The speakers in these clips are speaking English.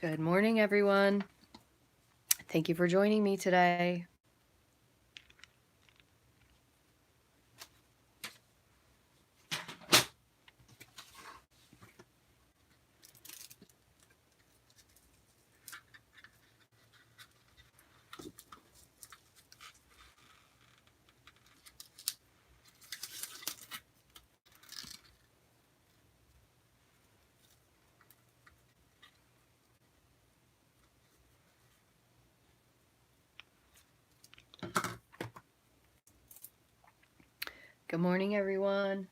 Good morning, everyone. Thank you for joining me today. Good morning, everyone.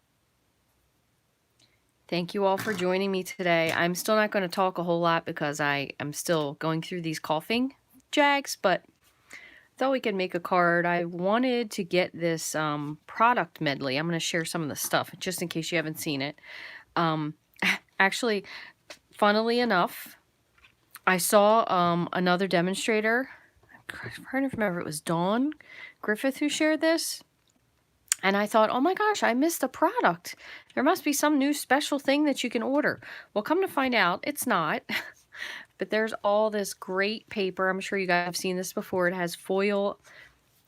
Thank you all for joining me today. I'm still not going to talk a whole lot because I am still going through these coughing jags, but thought we could make a card. I wanted to get this product medley. I'm going to share some of the stuff just in case you haven't seen it. Actually, funnily enough, I saw another demonstrator. I'm trying to remember, it was Dawn Griffith who shared this. And I thought, oh my gosh, I missed a product. There must be some new special thing that you can order. Well, come to find out, it's not. But there's all this great paper. I'm sure you guys have seen this before. It has foil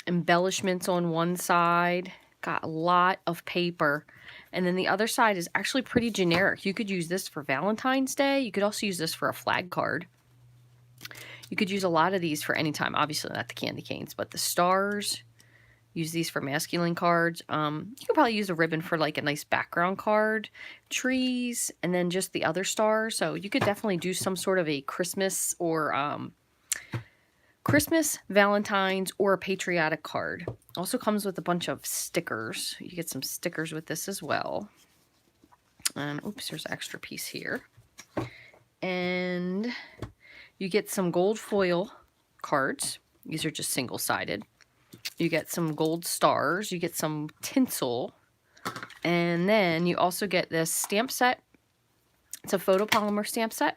embellishments on one side. Got a lot of paper. And then the other side is actually pretty generic. You could use this for Valentine's Day. You could also use this for a flag card. You could use a lot of these for any time. Obviously not the candy canes, but the stars. Use these for masculine cards. You could probably use a ribbon for like a nice background card, trees, and then just the other stars. So you could definitely do some sort of a Christmas or Christmas, Valentine's, or a patriotic card. Also comes with a bunch of stickers. You get some stickers with this as well. Oops, there's an extra piece here. And you get some gold foil cards. These are just single-sided. You get some gold stars, you get some tinsel, and then you also get this stamp set. It's a photopolymer stamp set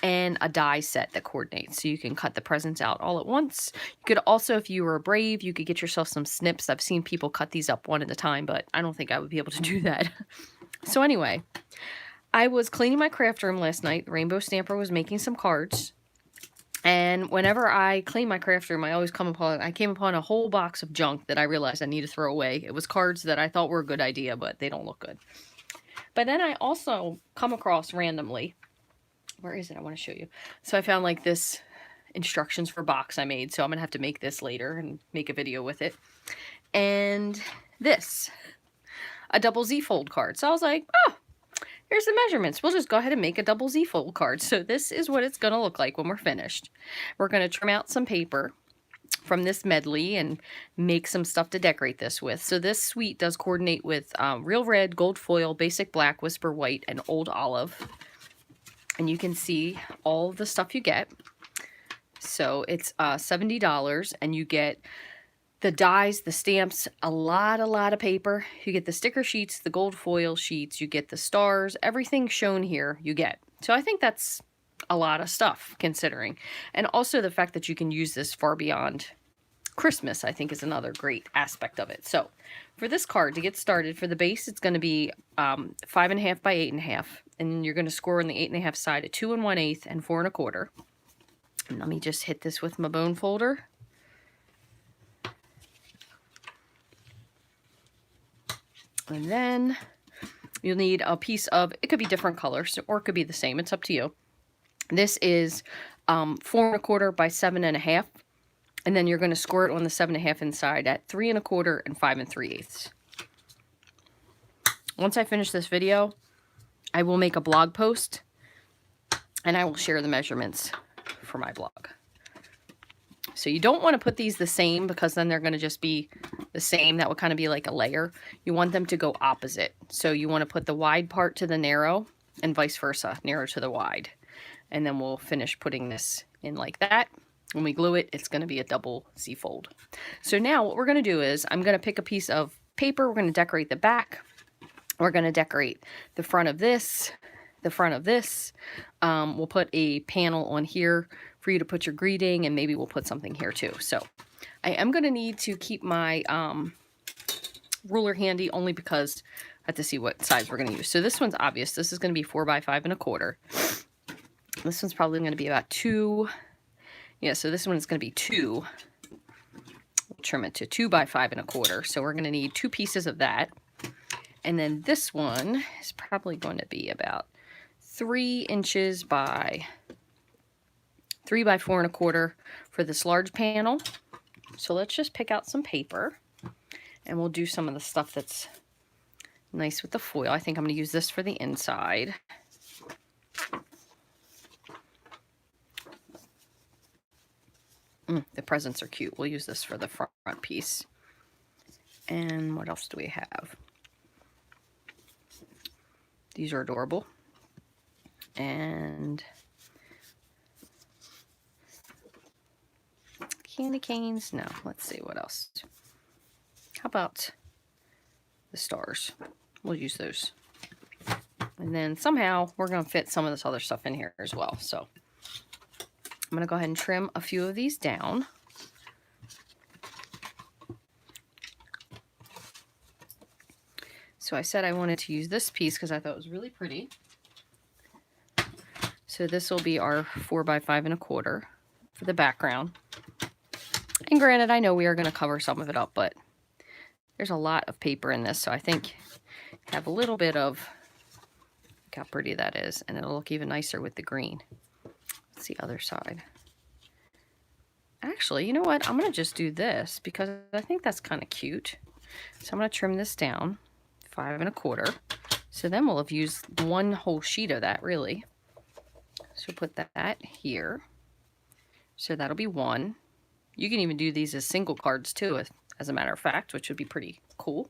and a die set that coordinates, so you can cut the presents out all at once. You could also, if you were brave, you could get yourself some snips. I've seen people cut these up one at a time, but I don't think I would be able to do that. So anyway, I was cleaning my craft room last night. The Rainbow Stamper was making some cards. And whenever I clean my craft room, I came upon a whole box of junk that I realized I need to throw away. It was cards that I thought were a good idea, but they don't look good. But then I also come across randomly, where is it? I want to show you. So I found like this instructions for box I made. So I'm going to have to make this later and make a video with it. And this, a double Z fold card. So I was like, oh, here's the measurements. We'll just go ahead and make a double Z fold card. So this is what it's going to look like when we're finished. We're going to trim out some paper from this medley and make some stuff to decorate this with. So this suite does coordinate with real red, gold foil, basic black, whisper white, and old olive. And you can see all the stuff you get. So it's $70, and you get the dies, the stamps, a lot of paper. You get the sticker sheets, the gold foil sheets, you get the stars, everything shown here you get. So I think that's a lot of stuff considering. And also the fact that you can use this far beyond Christmas, I think, is another great aspect of it. So for this card, to get started, for the base, it's going to be 5.5 by 8.5. And you're going to score on the 8.5 side at 2 1/8 and 4 1/4. And let me just hit this with my bone folder. And then you'll need a piece of, it could be different colors or it could be the same. It's up to you. This is 4 1/4 by 7.5. And then you're going to score it on the 7.5 inside at 3 1/4 and 5 3/8. Once I finish this video, I will make a blog post and I will share the measurements for my blog. So you don't want to put these the same because then they're going to just be the same. That would kind of be like a layer. You want them to go opposite. So you want to put the wide part to the narrow and vice versa, narrow to the wide. And then we'll finish putting this in like that. When we glue it, it's going to be a double Z fold. So now what we're going to do is I'm going to pick a piece of paper. We're going to decorate the back. We're going to decorate the front of this, the front of this. We'll put a panel on here for you to put your greeting, and maybe we'll put something here too. So I am going to need to keep my ruler handy only because I have to see what size we're going to use. So this one's obvious. This is going to be 4 by 5 1/4. This one's probably going to be about 2. Yeah, so this one is going to be 2. We'll trim it to 2 by 5 1/4. So we're going to need 2 pieces of that. And then this one is probably going to be about 3 inches by 3 by 4 1/4 for this large panel. So let's just pick out some paper and we'll do some of the stuff that's nice with the foil. I think I'm going to use this for the inside. The presents are cute. We'll use this for the front piece. And what else do we have? These are adorable. And candy canes. No, let's see what else. How about the stars? We'll use those. And then somehow we're going to fit some of this other stuff in here as well. So I'm going to go ahead and trim a few of these down. So I said I wanted to use this piece because I thought it was really pretty. So this will be our 4 by 5 1/4 for the background. And granted, I know we are going to cover some of it up, but there's a lot of paper in this, so I think have a little bit of, look how pretty that is, and it'll look even nicer with the green. Let's see other side. Actually, you know what? I'm going to just do this because I think that's kind of cute. So I'm going to trim this down 5 1/4. So then we'll have used one whole sheet of that, really. So put that here. So that'll be 1. You can even do these as single cards too, as a matter of fact, which would be pretty cool.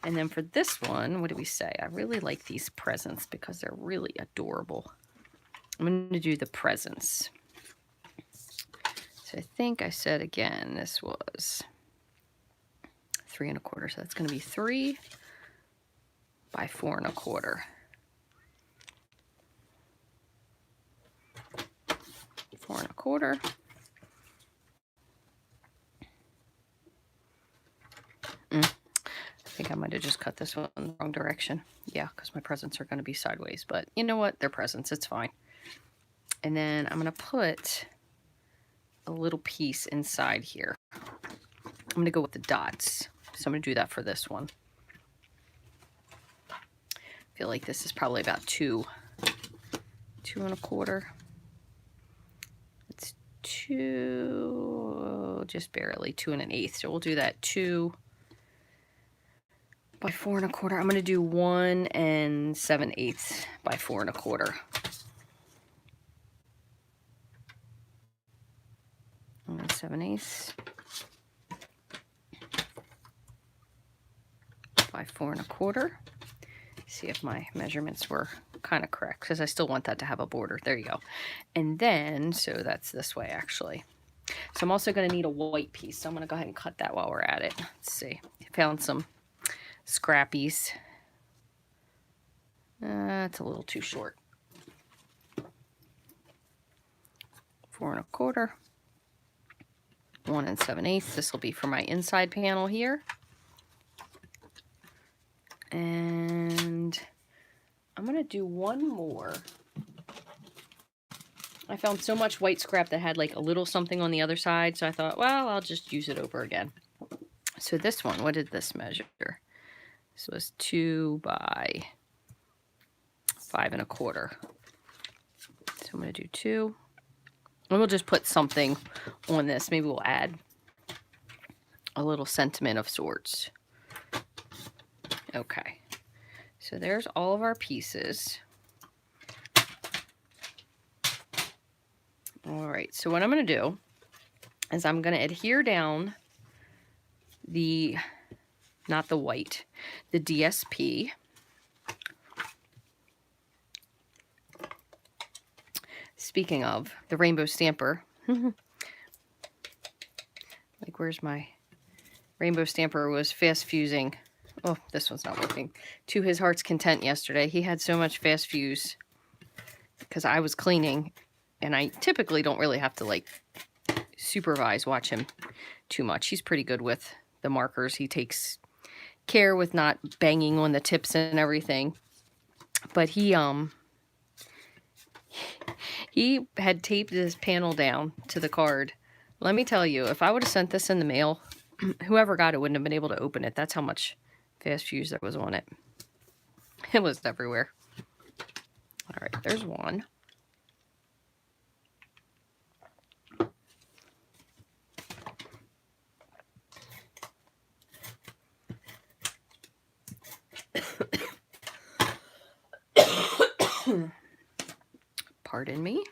And then for this one, what do we say? I really like these presents because they're really adorable. I'm going to do the presents. So I think I said again, this was 3 1/4. So that's going to be 3 by 4 1/4. 4 1/4. I think I might have just cut this one in the wrong direction. Yeah, because my presents are going to be sideways. But you know what? They're presents. It's fine. And then I'm going to put a little piece inside here. I'm going to go with the dots. So I'm going to do that for this one. I feel like this is probably about 2 1/4. It's 2, just barely 2 1/8. So we'll do that 2 by 4 1/4. I'm going to do 1 7/8 by 4 1/4. 1 7/8 by 4 1/4. See if my measurements were kind of correct because I still want that to have a border. There you go. And then, so that's this way actually. So I'm also going to need a white piece. So I'm going to go ahead and cut that while we're at it. Let's see. Found some scrappies. It's a little too short. 4 1/4. 1 7/8. This will be for my inside panel here. And I'm going to do one more. I found so much white scrap that had like a little something on the other side. So I thought, well, I'll just use it over again. So this one, what did this measure? This was 2 by 5 1/4. So I'm going to do 2. And we'll just put something on this. Maybe we'll add a little sentiment of sorts. Okay. So there's all of our pieces. All right. So what I'm going to do is I'm going to adhere down the, not the white, the DSP. Speaking of the rainbow stamper, like where's my rainbow stamper was fast fusing. Oh, this one's not working. To his heart's content yesterday. He had so much fast fuse because I was cleaning, and I typically don't really have to like watch him too much. He's pretty good with the markers. He takes care with not banging on the tips and everything. But he He had taped this panel down to the card. Let me tell you, if I would have sent this in the mail, whoever got it wouldn't have been able to open it. That's how much fast fuse there was on it. It was everywhere. All right, there's one. Pardon me.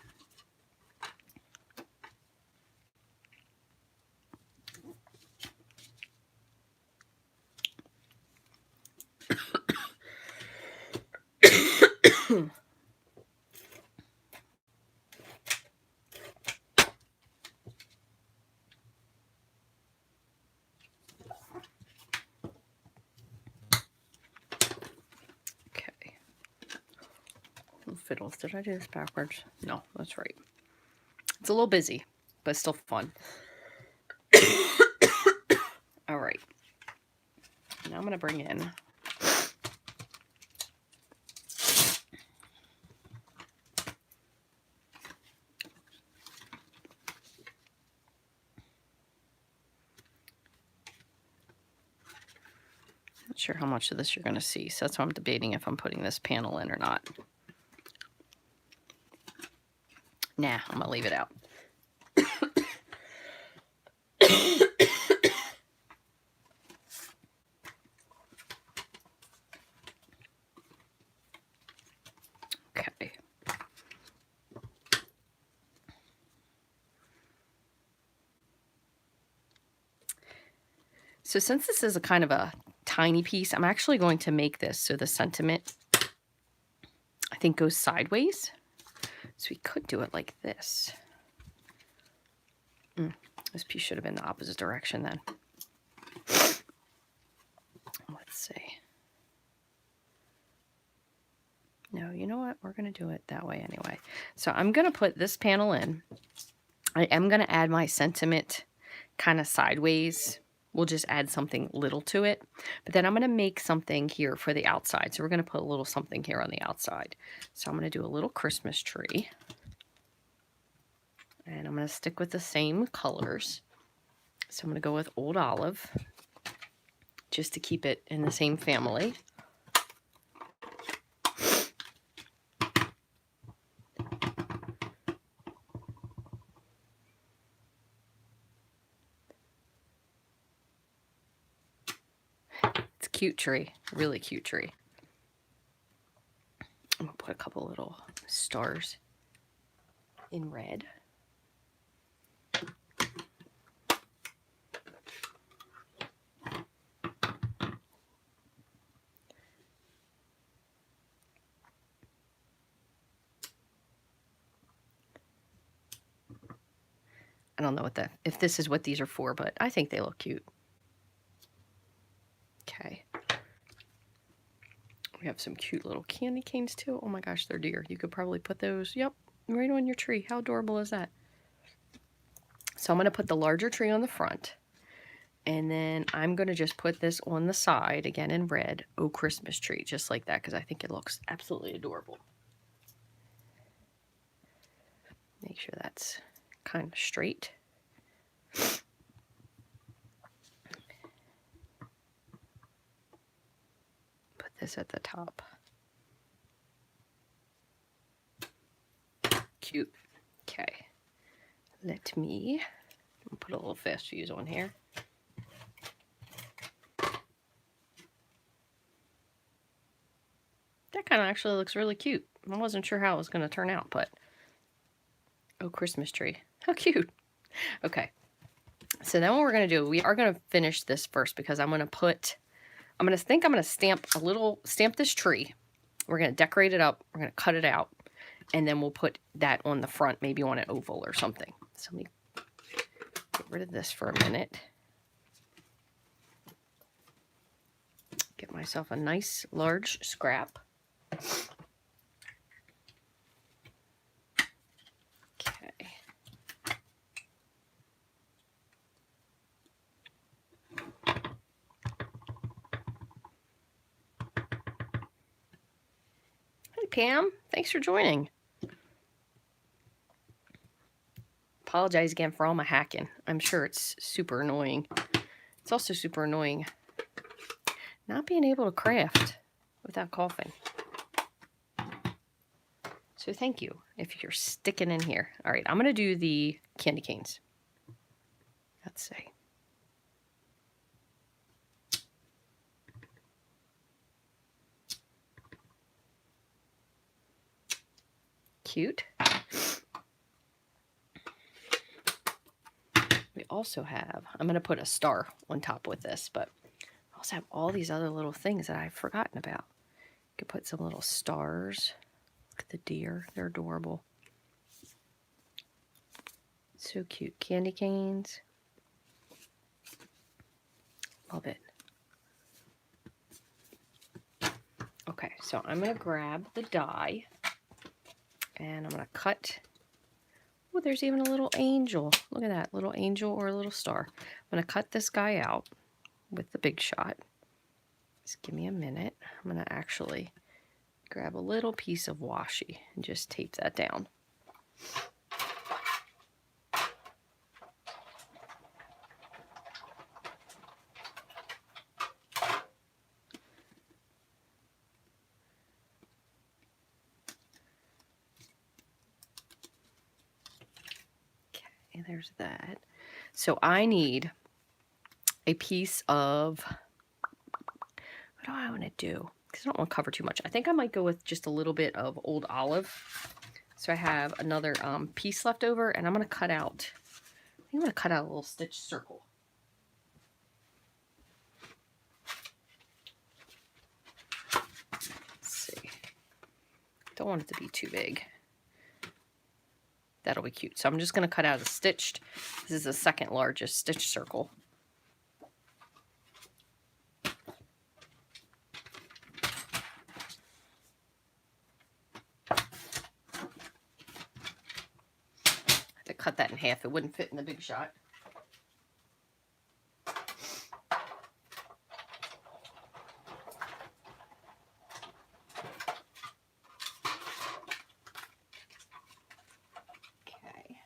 Okay. Fiddles. Did I do this backwards? No, that's right. It's a little busy, but still fun. All right. Now I'm going to bring in not sure how much of this you're going to see, so that's why I'm debating if I'm putting this panel in or not. Nah, I'm going to leave it out. Okay. So since this is a kind of a tiny piece, I'm actually going to make this so the sentiment, I think, goes sideways. So we could do it like this. This piece should have been the opposite direction then. Let's see. No, you know what? We're going to do it that way anyway. So I'm going to put this panel in. I am going to add my sentiment kind of sideways. We'll just add something little to it. But then I'm going to make something here for the outside. So we're going to put a little something here on the outside. So I'm going to do a little Christmas tree. And I'm going to stick with the same colors. So I'm going to go with Old Olive, just to keep it in the same family. It's a cute tree, really cute tree. I'm going to put a couple little stars in red. I don't know if this is what these are for, but I think they look cute. Okay. We have some cute little candy canes too. Oh my gosh, they're dear. You could probably put those, yep, right on your tree. How adorable is that? So I'm going to put the larger tree on the front. And then I'm going to just put this on the side, again in red, Oh Christmas Tree, just like that, because I think it looks absolutely adorable. Make sure that's kind of straight. Put this at the top. Cute. Okay. Let me put a little fast fuse on here. That kind of actually looks really cute. I wasn't sure how it was going to turn out, but Oh Christmas Tree. How cute. Okay. So then what we're going to do, we are going to finish this first, because I'm going to stamp this tree. We're going to decorate it up. We're going to cut it out. And then we'll put that on the front, maybe on an oval or something. So let me get rid of this for a minute. Get myself a nice large scrap. Okay. Hey Pam, thanks for joining. apologize again for all my hacking. I'm sure it's super annoying. It's also super annoying not being able to craft without coughing. So thank you if you're sticking in here. All right, I'm going to do the candy canes. Let's see. Cute. We also have, I'm going to put a star on top with this, but I also have all these other little things that I've forgotten about. You could put some little stars. Look at the deer. They're adorable. So cute. Candy canes. Love it. Okay, so I'm going to grab the die and I'm going to cut. Oh, there's even a little angel. Look at that, little angel or a little star. I'm going to cut this guy out with the Big Shot. Just give me a minute. I'm going to actually grab a little piece of washi and just tape that down. Okay, there's that. So I need a piece of, what do I want to do? Because I don't want to cover too much. I think I might go with just a little bit of old olive. So I have another piece left over, and I'm going to cut out, I'm going to cut out a little stitch circle. Let's see. Don't want it to be too big. That'll be cute. So I'm just going to cut out a stitched, this is the second largest stitch circle. Cut that in half. It wouldn't fit in the Big Shot. Okay.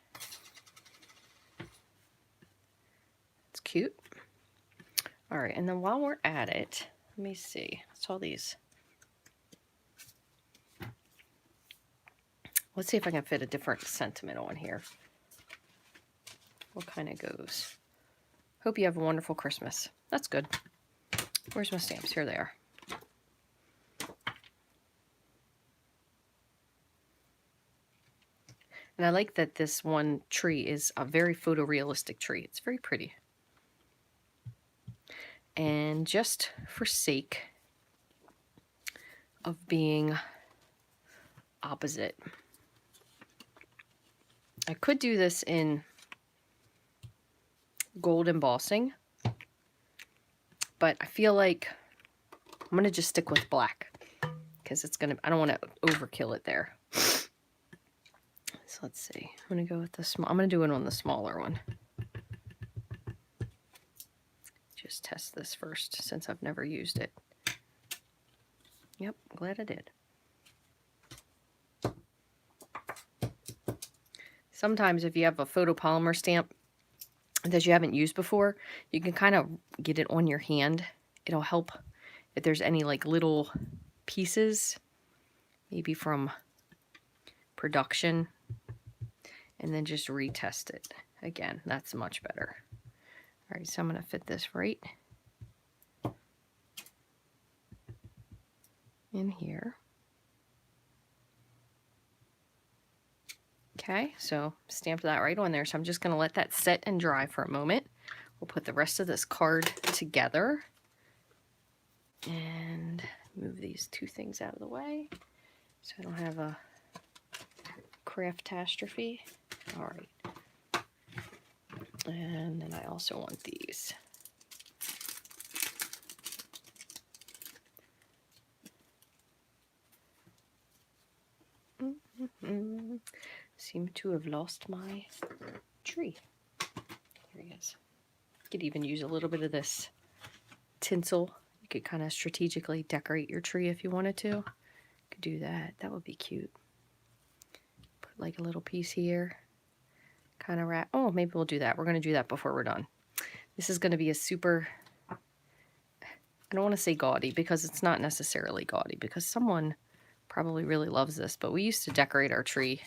It's cute. All right, and then while we're at it, let me see. What's all these? Let's see if I can fit a different sentiment on here. What kind of goes? Hope you have a wonderful Christmas. That's good. Where's my stamps? Here they are. And I like that this one tree is a very photorealistic tree. It's very pretty. And just for sake of being opposite, I could do this in gold embossing, but I feel like I'm going to just stick with black because it's going to, I don't want to overkill it there. So let's see. I'm going to go with the small, I'm going to do it on the smaller one. Just test this first since I've never used it. Yep, glad I did. Sometimes if you have a photopolymer stamp that you haven't used before, you can kind of get it on your hand. It'll help if there's any like little pieces, maybe from production, and then just retest it again. That's much better. All right, so I'm going to fit this right in here. Okay, so stamped that right on there. So I'm just going to let that set and dry for a moment. We'll put the rest of this card together and move these two things out of the way so I don't have a craftastrophe. All right. And then I also want these. Seem to have lost my tree. Here he is. You could even use a little bit of this tinsel. You could kind of strategically decorate your tree if you wanted to. You could do that. That would be cute. Put like a little piece here. kind of wrap. Oh, maybe we'll do that. We're going to do that before we're done. This is going to be a super, I don't want to say gaudy because it's not necessarily gaudy because someone probably really loves this, but we used to decorate our tree.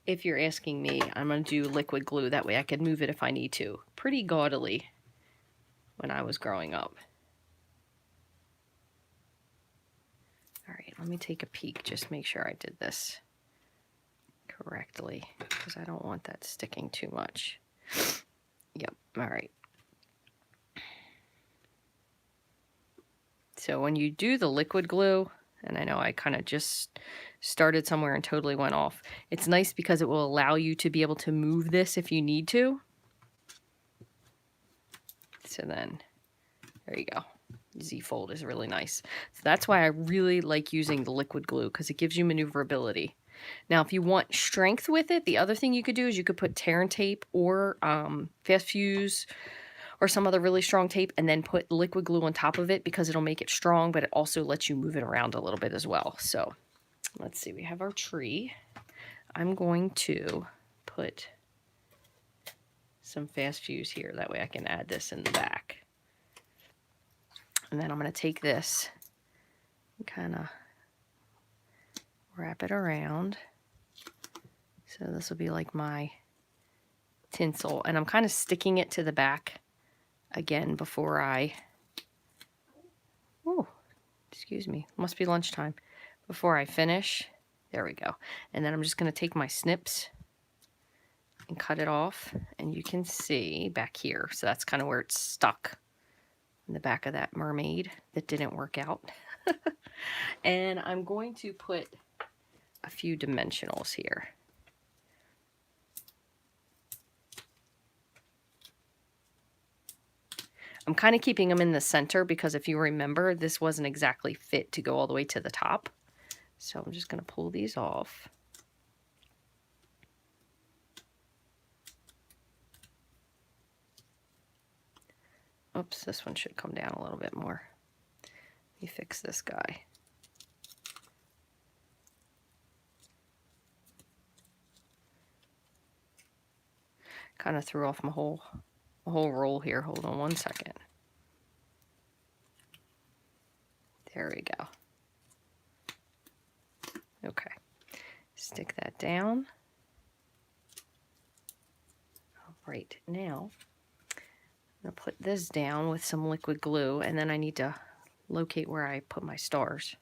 If you're asking me, I'm going to do liquid glue. That way I can move it if I need to. Pretty gaudily when I was growing up. All right, let me take a peek. Just make sure I did this correctly because I don't want that sticking too much. Yep, all right. So when you do the liquid glue, and I know I kind of just started somewhere and totally went off, it's nice because it will allow you to be able to move this if you need to. So then, there you go. Z-fold is really nice. So that's why I really like using the liquid glue because it gives you maneuverability. Now, if you want strength with it, the other thing you could do is you could put tear and tape or fast fuse or some other really strong tape and then put liquid glue on top of it because it'll make it strong, but it also lets you move it around a little bit as well. So let's see, we have our tree. I'm going to put some fast fuse here. That way I can add this in the back. And then I'm going to take this and kind of wrap it around. So this will be like my tinsel. And I'm kind of sticking it to the back again before I... Oh, excuse me. Must be lunchtime. Before I finish. There we go. And then I'm just going to take my snips and cut it off. And you can see back here. So that's kind of where it's stuck. In the back of that mermaid that didn't work out. And I'm going to put a few dimensionals here. I'm kind of keeping them in the center because if you remember, this wasn't exactly fit to go all the way to the top. So I'm just going to pull these off. Oops, this one should come down a little bit more. Let me fix this guy. Kind of threw off my whole roll here. Hold on one second. There we go. Okay. Stick that down. All right, now I'm going to put this down with some liquid glue, and then I need to locate where I put my stars.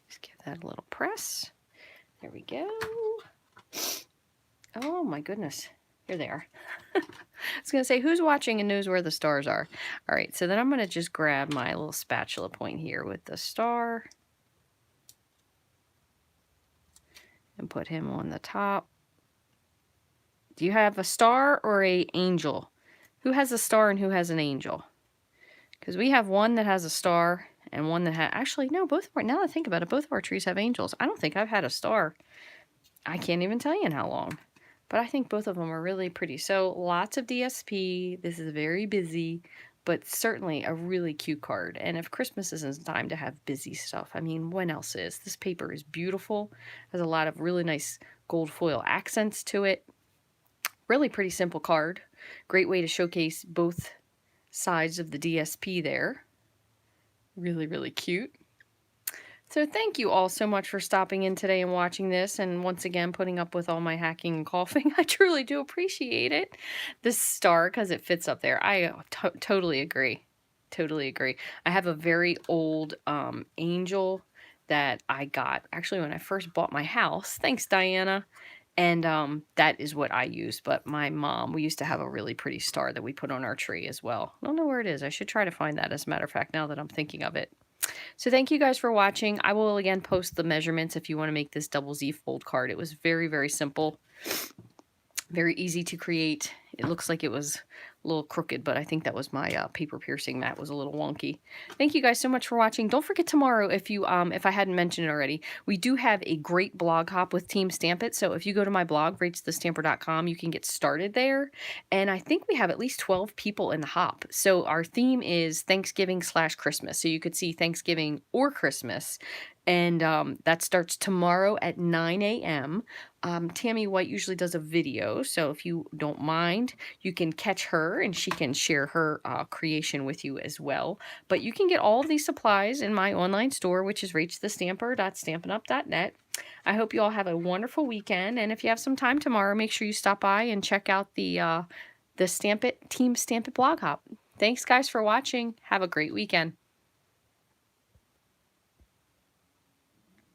Just give that a little press. There we go. Oh my goodness. Here they are. I was going to say, who's watching and knows where the stars are? All right, so then I'm going to just grab my little spatula point here with the star and put him on the top. Do you have a star or an angel? Who has a star and who has an angel? Because we have one that has a star and one that has... Actually, no, both of our... Now that I think about it, both of our trees have angels. I don't think I've had a star. I can't even tell you in how long. But I think both of them are really pretty. So lots of DSP. This is very busy, but certainly a really cute card. And if Christmas isn't time to have busy stuff, I mean, when else is? This paper is beautiful. Has a lot of really nice gold foil accents to it. Really pretty simple card. Great way to showcase both sides of the DSP there. Really, really cute. So thank you all so much for stopping in today and watching this, and once again putting up with all my hacking and coughing. I truly do appreciate it. This star, because it fits up there. I totally agree. Totally agree. I have a very old angel that I got actually when I first bought my house. Thanks, Diana. And that is what I use. But my mom, we used to have a really pretty star that we put on our tree as well. I don't know where it is. I should try to find that, as a matter of fact, now that I'm thinking of it. So thank you guys for watching. I will again post the measurements if you want to make this double Z fold card. It was very, very simple. Very easy to create. It looks like it was a little crooked, but I think that was my paper piercing mat was a little wonky. Thank you guys so much for watching. Don't forget tomorrow, if I hadn't mentioned it already, we do have a great blog hop with Team Stamp It. So if you go to my blog, rachthestamper.com, you can get started there. And I think we have at least 12 people in the hop. So our theme is Thanksgiving/Christmas. So you could see Thanksgiving or Christmas. And that starts tomorrow at 9 a.m. Tammy White usually does a video, so if you don't mind, you can catch her and she can share her creation with you as well. But you can get all of these supplies in my online store, which is rachthestamper.stampinup.net. I hope you all have a wonderful weekend, and if you have some time tomorrow, make sure you stop by and check out the Stamp It Team Stamp It blog hop. Thanks guys for watching. Have a great weekend.